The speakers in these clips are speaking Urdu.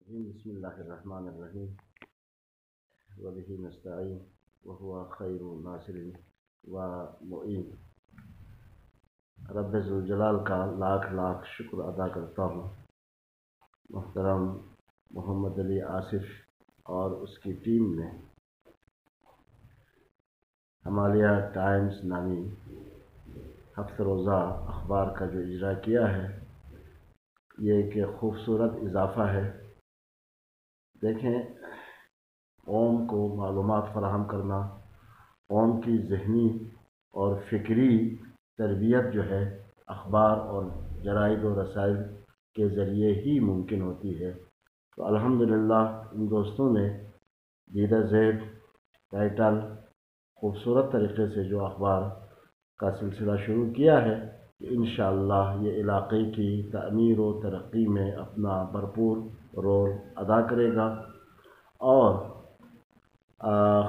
بسم الله الرحمن الرحیم وبه نستعین وهو خیر الناصر ومعین۔ رب ذوالجلال کا لاکھ شکر ادا کرتا ہوں۔ محترم محمد علی آصف اور اس کی ٹیم نے ہمالیہ ٹائمز نامی ہفتہ روزہ اخبار کا جو اجرا کیا ہے، یہ ایک خوبصورت اضافہ ہے۔ دیکھیں، قوم کو معلومات فراہم کرنا، قوم کی ذہنی اور فکری تربیت جو ہے اخبار اور جرائد و رسائل کے ذریعے ہی ممکن ہوتی ہے۔ تو الحمدللہ ان دوستوں نے دیدہ ذیل ٹائٹل خوبصورت طریقے سے جو اخبار کا سلسلہ شروع کیا ہے کہ انشاءاللہ یہ علاقے کی تعمیر و ترقی میں اپنا بھرپور رول ادا کرے گا اور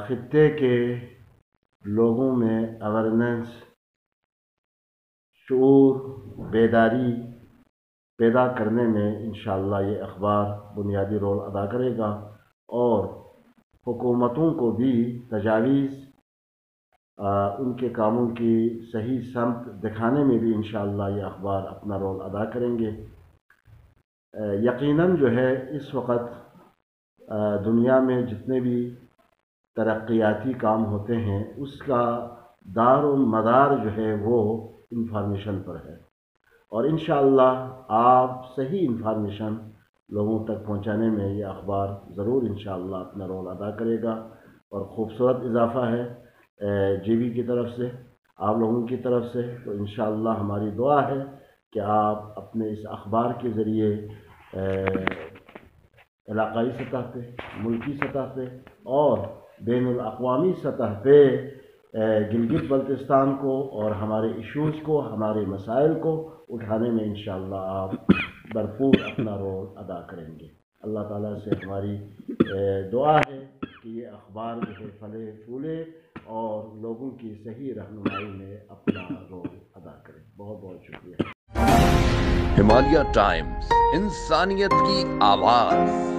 خطے کے لوگوں میں اویرنس، شعور، بیداری پیدا کرنے میں انشاءاللہ یہ اخبار بنیادی رول ادا کرے گا اور حکومتوں کو بھی تجاویز ان کے کاموں کی صحیح سمت دکھانے میں بھی انشاءاللہ یہ اخبار اپنا رول ادا کریں گے۔ یقیناً جو ہے اس وقت دنیا میں جتنے بھی ترقیاتی کام ہوتے ہیں اس کا دار و مدار جو ہے وہ انفارمیشن پر ہے، اور انشاءاللہ آپ صحیح انفارمیشن لوگوں تک پہنچانے میں یہ اخبار ضرور انشاءاللہ اپنا رول ادا کرے گا۔ اور خوبصورت اضافہ ہے جی بی کی طرف سے، آپ لوگوں کی طرف سے، تو انشاءاللہ ہماری دعا ہے کہ آپ اپنے اس اخبار کے ذریعے علاقائی سطح پہ، ملکی سطح پہ اور بین الاقوامی سطح پہ گلگت بلتستان کو اور ہمارے ایشوز کو، ہمارے مسائل کو اٹھانے میں انشاءاللہ آپ بھرپور اپنا رول ادا کریں گے۔ اللہ تعالیٰ سے ہماری دعا ہے کہ یہ اخبار جو ہے پھلے پھولے اور لوگوں کی صحیح رہنمائی میں اپنا رول ادا کریں۔ بہت بہت شکریہ۔ ہمالیہ ٹائمز، انسانیت کی آواز۔